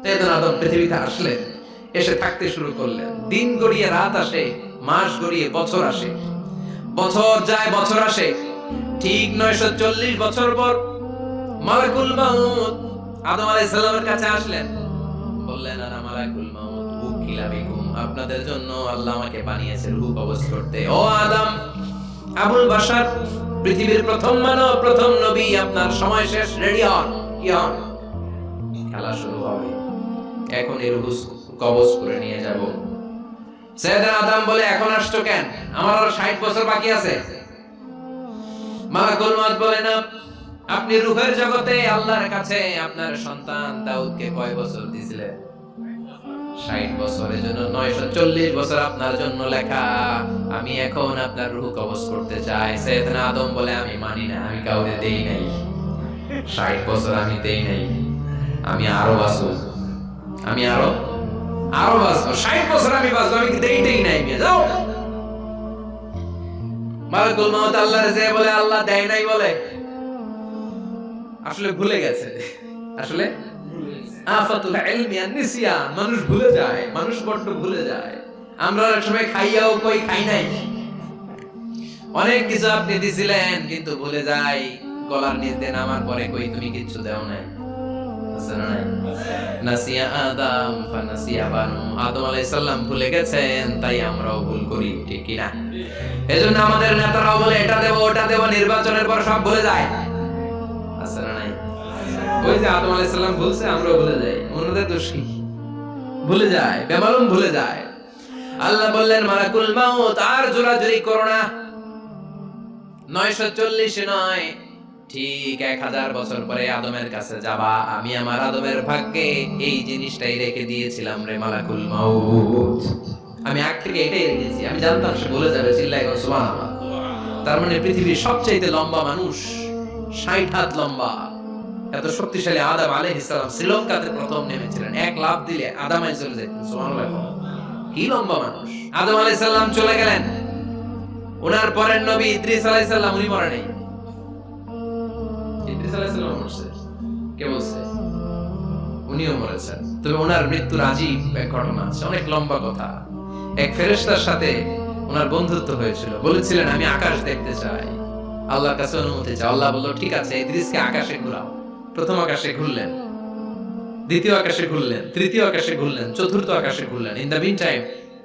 সৈয়দনা আদম পৃথিবীতে আসলেন, এসে থাকতে শুরু করলেন। দিন গড়িয়ে রাত আসে, মাস গড়িয়ে বছর আসে, বছর যায় বছর আসে। ঠিক 940 বছর পর মালাকুল মাউত আদম আলাইহিস সালামের কাছে আসলেন। বললেন, আনা মালাকুল মাউত উকিলা বিকুম, আপনাদের জন্য আল্লাহ আমাকে বানিয়েছে রূহ কবজ করতে। ও আদম, আবুল বাশার, পৃথিবীর প্রথম মানব, প্রথম নবী, আপনার সময় শেষ, রেডি হন। কি হন? খেলা শুরু হবে, এখন এই রূহ কবজ করে নিয়ে যাব। সৈয়দনা আদম বলে, এখন আসছো কেন? আমার আরো 60 বছর বাকি আছে। মালাকুল মাউত বলে, না, আপনি রূহের জগতে আল্লাহর কাছে আপনার সন্তান দাউদকে কয় বছর দিয়েছিলেন? 60 বছরের জন্য 940 বছর আপনার জন্য লেখা। আমি এখন আপনার রূহ কবজ করতে চাই। সৈয়দনা আদম বলে, আমি মানি না, আমি কাউকে দেই নাই। 60 বছর আমি দেই নাই, আমি আরো বাঁচব, আমি আরো বাঁচবো, 60 বছর আমি বাঁচবো, আমি দেই নাই। যাও। মালাকুল মাউত আল্লাহর যে বলে, আল্লাহ দেয় নাই বলে। আসলে ভুলে গেছে, আসলে আফাতুল ইলমি আন নিসিয়ান, মানুষ ভুলে যায়, মানুষ বড্ড ভুলে যায়। আমরা এক সময় খাইয়াও কই খাই নাই। অনেক কিছু আপনি দিছিলেন কিন্তু ভুলে যাই, গলার নিচ দিয়ে নামার পরে কই তুমি কিচ্ছু দাও নাই। নাসিয়া আদম ফানাসিয়া বানু, আদম আলাইহিস সালাম ভুলে গেছেন, তাই আমরাও ভুল করি, ঠিক কি না? এজন্য আমাদের নেতারাও বলে এটা দেব ওটা দেব, নির্বাচনের পর সব ভুলে যায়। আছে না নাই? ওই যে আদম আলাইহিস সালাম বলছে, আমরাও ভুলে যাই। ওনাদের দোষ কি? ভুলে যায়, বেমালুম ভুলে যায়। আল্লাহ বললেন, মালাকুল মাউত আর জোরাজুরি করো না। 940 নয়, ঠিক 1000 বছর পরে আদমের কাছে যাবা। আমি আমার আদমের ভাগ্যে এই জিনিসটাই রেখে দিয়েছিলাম রে মালাকুল মাউত। আমি আগ থেকে এটাই রেখেছি, আমি জানতাম সে ভুলে যাবে। চিল্লায় গো সুবহানাল্লাহ। তার মানে পৃথিবীর সবচেয়ে লম্বা মানুষ, 60 হাত লম্বা, এত শক্তিশালী আদম আলাইহিস সালাম শ্রীলঙ্কাতে প্রথম নেমেছিলেন। এক লাফ দিলে আদামায় চলে যেতেন। সুবহানাল্লাহ। কি লম্বা মানুষ। আদম আলাইহিস সালাম চলে গেলেন, ওনার পরের নবী ইদ্রিস আলাইহিস সালাম, উনি মরে নাই। ইদ্রিস আলাইহিস সালাম মরছে, কে বলছে? উনিও মরেছেন। তবে ওনার মৃত্যুর আজীব এক ঘটনা আছে, অনেক লম্বা কথা। এক ফেরেশতার সাথে ওনার বন্ধুত্ব হয়েছিল, বলেছিলেন আমি আকাশ দেখতে চাই, আল্লাহর কাছে অনুমতি চাই। আল্লাহ বলল, ঠিক আছে, ইদ্রিসকে আকাশে ঘুরাও। প্রথম আকাশে ঘুরলেন, দ্বিতীয় আকাশে ঘুরলেন, তৃতীয় আকাশে ঘুরলেন, চতুর্থ আকাশে ঘুরলেন। ইন দা মিন টাইম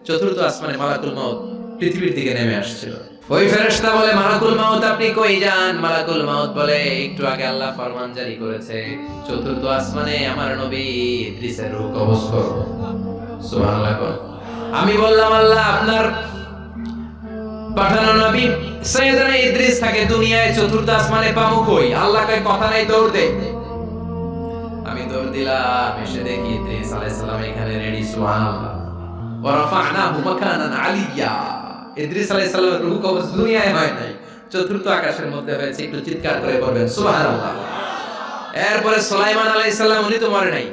চতুর্থ আসমানে মালাকুল মাউত পৃথিবীর দিকে নেমে আসছিল। ওই ফেরেশতা বলে, মালাকুল মাউত আপনি কই যান? মালাকুল মাউত বলে, একটু আগে আল্লাহ ফরমান জারি করেছে, চতুর্থ আসমানে আমার নবী ইদ্রিসের রূহ কবজ করো। সুবহানাল্লাহ। আমি বললাম, আল্লাহ আপনার পাঠানো নবী সৈয়দনা ইদ্রিস থাকে দুনিয়ায়, চতুর্থ আসমানে পাবো কই? আল্লাহ কয় কথা নাই, দৌড় দে। আমি দৌড় দিলাম, এসে দেখি ইদ্রিস আলাইহিস সালাম এখানে রেডি। সুবহানাল্লাহ। ওয়া রাফা'নাহু মাকানান আলিয়্যা। ইদ্রিস আলাইহিস সালামের রূহ কবজ দুনিয়ায় হয় নাই, চতুর্থ আকাশের মধ্যে হয়েছে। একটু চিৎকার করে বলবেন সুবহানাল্লাহ। এরপরে সুলাইমান আলাইহিস সালাম, উনি তো মরে নাই,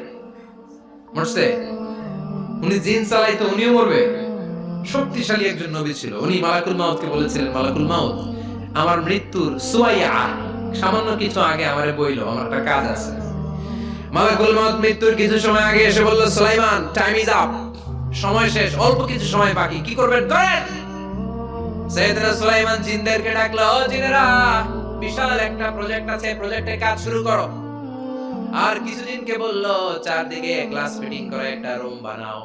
মরছে। উনি জিন চালাইতো, উনিও মরবে। শক্তিশালী একজন নবী ছিল। উনি মালাকুল মাউতকে বলেছিলেন, মালাকুল মাউত আমার মৃত্যুর সুয়াইয়া, সামান্য কিছু আগে আমারে বইলো, আমার একটা কাজ আছে। মালাকুল মাউত মৃত্যুর কিছু সময় আগে এসে বলল, সুলাইমান টাইম ইজ আপ, সময় শেষ, অল্প কিছু সময় বাকি, কি করবেন করেন। সাইয়েদনা সুলাইমান জিনদেরকে ডাকলো, ও জিনেরা, বিশাল একটা প্রজেক্ট আছে, প্রজেক্টের কাজ শুরু করো। আর কিছু জিনকে বলল, চারদিকে গ্লাস ফিটিং করা একটা রুম বানাও।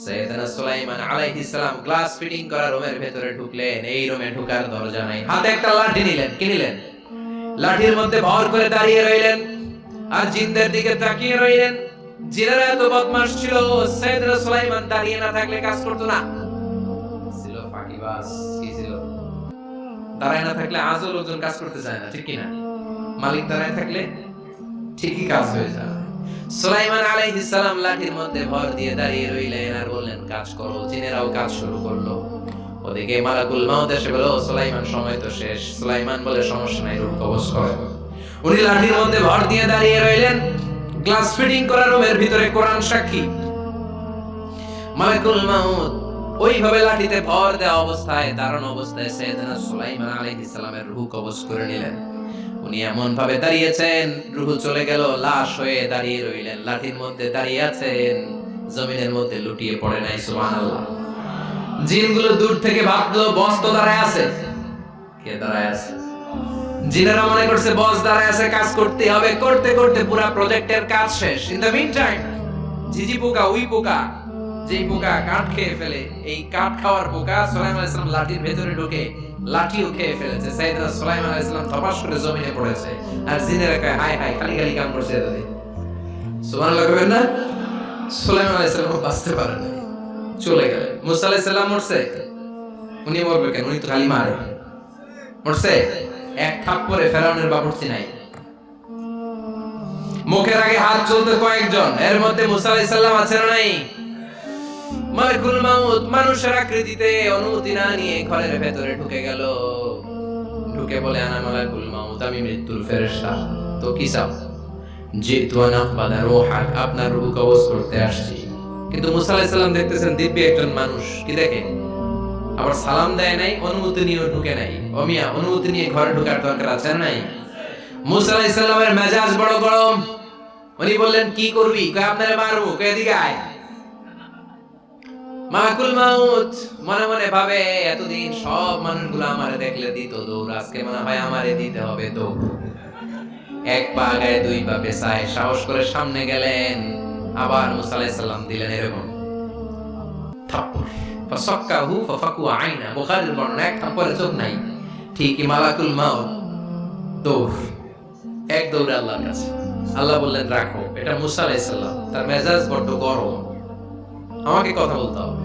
সাইয়েদনা সুলাইমান আলাইহিস সালাম গ্লাস ফিটিং করা রুমের ভেতরে ঢুকলেন। এই রুমে ঢোকার দরজা নাই, হাতে একটা লাঠি নিলেন। কি নিলেন? লাঠির মধ্যে ভর করে দাঁড়িয়ে রইলেন আর জিনদের দিকে তাকিয়ে রইলেন। জিনেরা এত বদমাশ ছিল, সাইয়েদনা সুলাইমান দাঁড়িয়ে না থাকলে কাজ করতো না। ছিল ফাঁকিবাজ। কি ছিল? দাঁড়ায় না থাকলে আজও লোকজন কাজ করতে চায় না, ঠিক কি না? মালিক দাঁড়ায় থাকলে ঠিকই কাজ হয়ে যায়। সুলাইমান আলাইহিস সালাম লাঠির মধ্যে ভর দিয়ে দাঁড়িয়ে রইলেন আর বললেন, কাজ করো। জিনেরাও কাজ শুরু করলো। ওদিকে মালাকুল মাউত এসে বলল, সুলাইমান সময় তো শেষ। সুলাইমান বলে, সমস্যা নাই, রূহ কবজ করো। উনি লাঠির মধ্যে ভর দিয়ে দাঁড়িয়ে রইলেন। গ্লাস ফিটিং করা রুমের ভিতরে কোরআন সাক্ষী। মালাকুল মাউত ওইভাবে লাঠিতে ভর দেওয়া অবস্থায়, দাঁড়ানো অবস্থায় সাইয়েদনা সুলাইমান আলাইহিস সালামের রূহ কবজ করে নিলেন। উনি এমন ভাবে দাঁড়িয়েছেন, রূহ চলে গেল, লাশ হয়ে দাঁড়িয়ে রইলেন, লাঠির মধ্যে দাঁড়িয়ে আছেন, জমিনের মধ্যে লুটিয়ে পড়ে নাই। সুবহানাল্লাহ। জিনগুলো দূর থেকে ভাবলো বস তো দাঁড়ায় আছে। কে দাঁড়ায় আছে? জিনেরা মনে করছে বস দাঁড়ায় আছে, কাজ করতে হবে। করতে করতে পুরো প্রজেক্টের কাজ শেষ। ইন দ্য মিন টাইম ঝিঝি পোকা, উই পোকা, যেই পোকা কাঠ খেয়ে ফেলে, এই কাঠ খাওয়ার পোকা সুলাইমান আলাইহিস সালাম লাঠির ভেতরে ঢুকে লাঠিও খেয়ে ফেলেছে। সাইয়েদনা সুলাইমান আলাইহিস সালাম ধপাস করে জমিনে পড়েছে। আর জিনেরা কয় হায় হায়, খালি খালি কাম করছে এতদিন। সুবহানাল্লাহ কইবেন না? সুলাইমান আলাইহিস সালাম বাঁচতে পারে না, চলে গেলেন। মুসা আলাইহিস সালাম মরছে, উনি মরবে কেন? উনি তো খালি মারে। মরছে এক থাপ্পড়ে ফেরাউনের বাবুর্চি নাই। মুখের আগে হাত চলতে কয়েকজন, এর মধ্যে মুসা আলাইহিস সালাম আছে না নাই? মালাকুল মাউত মানুষের আকৃতিতে অনুমতি না নিয়ে ঘরের ভেতরে ঢুকে গেল। ঢুকে বলে আনা মালাকুল মাউত, আমি মৃত্যুর ফেরেশতা। তো কি চাও? জিতু আনা বাদা রূহাক, আপনার রূহ কবজ করতে আসছি। কিন্তু মুসা আলাইহিস সালাম দেখতেছেন দিব্যি একজন মানুষ, কি দেখে? আবার সালাম দেয় নাই, অনুমতি নিয়ে ঢুকে নাই। অমিয়া অনুমতি নিয়ে ঘরে ঢোকার দরকার আছে নাই? মুসা আলাইহিস সালামের মেজাজ বড় গরম। উনি বললেন কি করবি? কয় আপনারে মারবো। কয় এদিকে আয়। মালাকুল মাউত মনে মনে ভাবে এতদিন সব মানুষগুলো আমারে দেখলে দিত দৌড়, আজকে মনে হয় আমারে দিতে হবে দৌড়। এক পা আগায় দুই পা পেছায় সাহস করে সামনে গেলেন। আবার মুসা আলাইহিস সালাম দিলেন এরকম থাপ্পড়। ফাসাক্কাহু ফাফাকু আইনা, বুখারীর বর্ণনা, এক থাপ্পড়ে চোখ নাই। ঠিকই মালাকুল মাউত দৌড়, এক দৌড়ে আল্লাহর কাছে। আল্লাহ বললেন রাখো, এটা মুসা আলাইহিস সালাম, তার মেজাজ বড্ড গরম, আমাকে কথা বলতে হবে।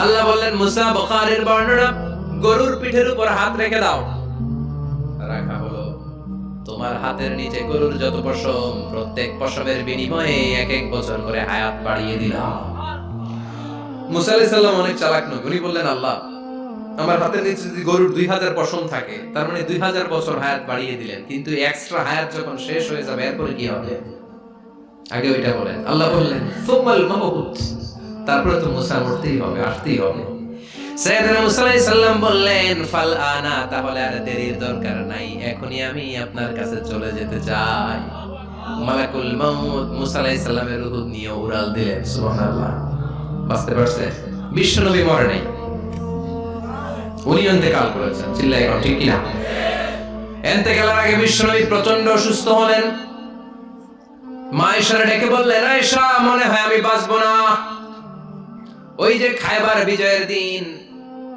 আল্লাহ বললেন মুসা, বুখারীর বর্ণনা, গরুর পিঠের উপর হাত রেখে দাও। রাখা হলো। তোমার হাতের নিচে গরুর যত পশম, প্রত্যেক পশমের বিনিময়ে এক এক বছর করে হায়াত বাড়িয়ে দিলাম। মুসা আলাইহিস সালাম অনেক চালাক নয়, উনি বললেন আল্লাহ আমার হাতের নিচে যদি গরুর 2000 পশম থাকে, তার মানে 2000 বছর হায়াত বাড়িয়ে দিলেন, কিন্তু এক্সট্রা হায়াত যখন শেষ হয়ে যাবে এরপরে কি হবে? আগে ওইটা বলেন। আল্লাহ বললেন সুমাল মাউত, তারপরে তো মুসা মরতেই হবে, আসতেই হবে। সাইয়েদনা মুসা আলাইহিস সালাম বললেন ফাল আনা, তাহলে আর দেরির দরকার নাই, এখনই আমি আপনার কাছে চলে যেতে চাই। মালাকুল মাউত মুসা আলাইহিস সালামের রূহ নিয়ে উড়াল দিলেন। সুবহানাল্লাহ। বাঁচতে পারছে? বিশ্বনবী মরে নাই, উনি ইন্তেকাল করেছেন। চিল্লায় এখন ঠিক কিনা? ইন্তেকালের আগে বিশ্বনবী প্রচন্ড অসুস্থ হলেন। মা আয়েশারে ডেকে বললেন আয়েশা, মনে হয় আমি বাঁচবো না। ওই যে খায়বার বিজয়ের দিন,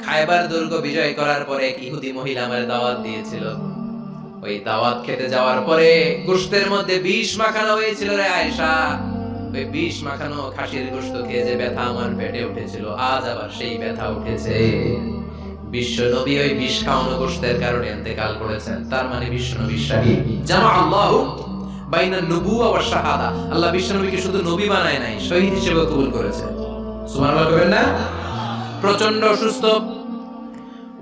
খায়বার দুর্গ বিজয় করার পরে এক ইহুদি মহিলা আমার দাওয়াত দিয়েছিল। ওই দাওয়াত খেতে যাওয়ার পরে গোশতের মধ্যে বিষ মাখানো হয়েছিল রে আয়েশা। ওই বিষ মাখানো খাসির গোশত খেয়ে যে ব্যথা আমার পেটে উঠেছিল, আজ আবার সেই ব্যথা উঠেছে। বিশ্ব নবী ওই বিষ খাওয়ানো গোশতের কারণে ইন্তেকাল করেছেন। তার মানে বিশ্ব নবী শাহীদ। জামা আল্লাহু বাইনা নবুওয়া ওয়া শাহাদা, আল্লাহ বিশ্ব নবীকে শুধু নবী বানায় নাই, শহীদ হিসেবে কবুল করেছে। সুবহানাল্লাহ কইবেন না? প্রচন্ড অসুস্থ,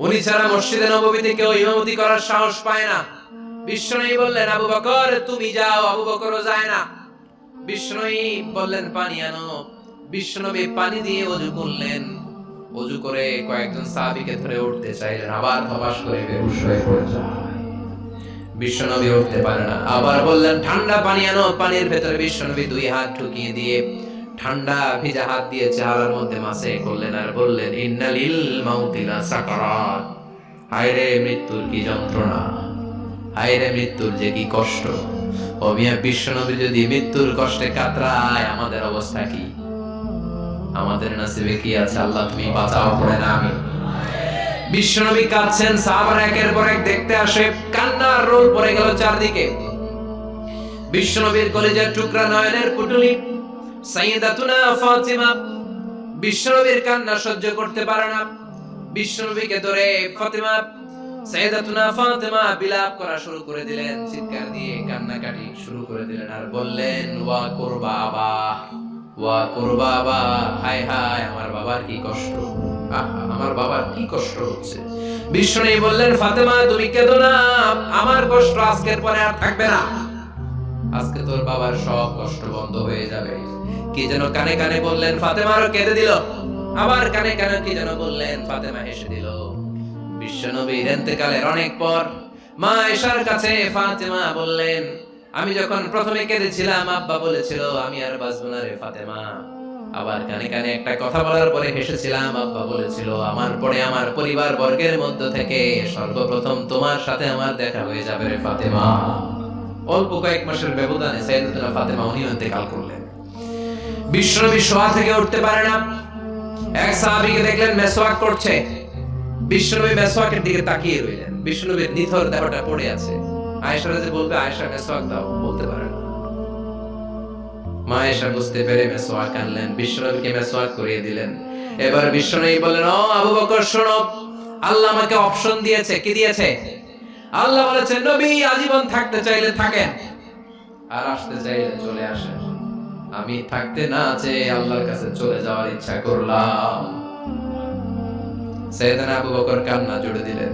উনি ছাড়া মসজিদে নববীতে কেউ ইমামতি করার সাহস পায় না। বিশ্বনবী বললেন আবু বকর তুমি যাও, আবু বকরও যায় না। বিশ্বনবী বললেন পানি আনো, বিশ্বনবী পানি দিয়ে ওযু করলেন। ওযু করে কয়েকজন সাহাবীকে ধরে উঠতে চাইলেন, আবার ধপাস করে বেহুশ হয়ে পড়ে যায়। বিশ্বনবী উঠতে পারে না। আবার বললেন ঠান্ডা পানি আনো, পানির ভেতরে বিশ্বনবী দুই হাত ঢুকিয়ে দিয়ে ঠান্ডা ভিজা হাত দিয়ে চেহারার মধ্যে মাসে করলেন আর বললেন ইন্নালিল মাউতি লা সাকারাত, হায়রে মৃত্যুর কি যন্ত্রণা, হায়রে মৃত্যুর যে কি কষ্ট। ও মিয়া, বিশ্বনবী যদি মৃত্যুর কষ্টে কাতরায়, আমাদের অবস্থা কি? আমাদের নসিবে কি আছে? আল্লাহ তুমি বাঁচাও, পড়ে না আমি। বিশ্বনবী কাঁদছেন, সাহাবারা একের পর এক দেখতে আসে, কান্নার রোল পড়ে গেল চারদিকে। বিশ্বনবীর কলিজার টুকরা নয়নের পুটুলি সাইয়্যিদাতুনা ফাতিমা বিশ্বনবীর কান্না সহ্য করতে পারে না। বিশ্বনবীকে ধরে ফাতিমা, সাইয়্যিদাতুনা ফাতিমা বিলাপ করা শুরু করে দিলেন, চিৎকার দিয়ে কান্নাকাটি শুরু করে দিলেন আর বললেন ওয়া কুরবাবা, ওয়া কুরবাবা, হায় হায় আমার বাবার কি কষ্ট, আমার বাবার কি কষ্ট হচ্ছে। বিশ্বনবী বললেন ফাতেমা তুমি কেঁদো না, আমার কষ্ট আজকের পরে আর থাকবে না, আজকে তোর বাবার সব কষ্ট বন্ধ হয়ে যাবে। কি যেন কানে কানে বললেন, ফাতেমারও কেঁদে দিল। আবার কানে কানে কি যেন বললেন, ফাতেমা হেসে দিল। বিশ্বনবীর ইন্তেকালের অনেক পর মা আয়েশার কাছে ফাতেমা বললেন, আমি যখন প্রথমে কেঁদেছিলাম আব্বা বলেছিল আমি আর বাঁচব না রে ফাতেমা। আবার কানে কানে একটা কথা বলার পরে হেসেছিলাম, আব্বা বলেছিল আমার পরে আমার পরিবার বর্গের মধ্য থেকে সর্বপ্রথম তোমার সাথে আমার দেখা হয়ে যাবে রে ফাতেমা। অল্প কয়েক মাসের ব্যবধানে সাইয়েদাতুনা ফাতেমা উনিও ইন্তেকাল করলেন। বিশ্বনবী শোয়া থেকে উঠতে পারে না। এক সাহাবীকে দেখলেন মেসওয়াক করছে। বিশ্বনবী মেসওয়াকের দিকে তাকিয়ে রইলেন। বিশ্বনবীর নিথর দেহটা পড়ে আছে। আয়েশা যে বলবে আয়েশা মেসওয়াক দাও, বলতে পারে না। মা আয়েশা বুঝতে পেরে মেসওয়াক আনলেন, বিশ্বনবীকে মেসওয়াক করিয়ে দিলেন। এবার বিশ্বনবী বলেন, ও আবু বকর শোনো, আল্লাহ আমাকে অপশন দিয়েছে। কি দিয়েছে? আল্লাহ বলেছেন নবী আজীবন থাকতে চাইলে থাকেন, আর আসতে চাইলে চলে আসেন। আমি থাকতে না চেয়ে আল্লাহর কাছে চলে যাওয়ার ইচ্ছা করলাম। সাইয়েদনা আবু বকর কান্না জুড়ে দিলেন।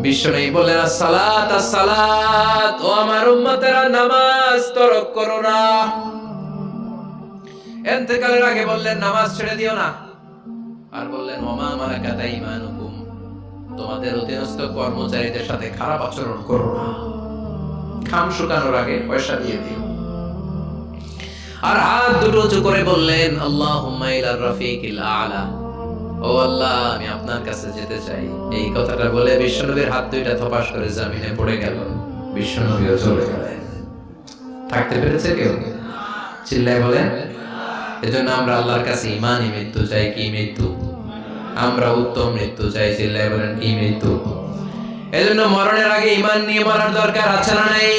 বিশ্বনবী বললেন, আসসালাত আসসালাত, ও আমার উম্মতেরা নামাজ তরক করো না। ইন্তেকালের আগে বললেন নামাজ ছেড়ে দিও না। আর বললেন ওমা মালাকাত আইমানুকুম, তোমাদের অধীনস্থ কর্মচারীদের সাথে খারাপ আচরণ করো না। খাম শুকানোর আগে পয়সা দিয়ে দিও। আর হাত দুটো উঁচু করে বললেন আল্লাহুম্মা ইলার রাফিকিল আলা, ও আল্লাহ আমি আপনার কাছে যেতে চাই। এই কথাটা বলে বিশ্বনবীর হাত দুইটা থপাস করে জমিনে পড়ে গেল। বিশ্বনবীও চলে গেলেন। থাকতে পেরেছে কেউ? চিল্লায় বলেন। এজন্য আমরা আল্লাহর কাছে ঈমানি মৃত্যু চাই। কি মৃত্যু? আমরা উত্তম মৃত্যু চাই। চিল্লায় বলেন কি মৃত্যু? এজন্য মরণের আগে ঈমান নিয়ে মরার দরকার আছে না নাই?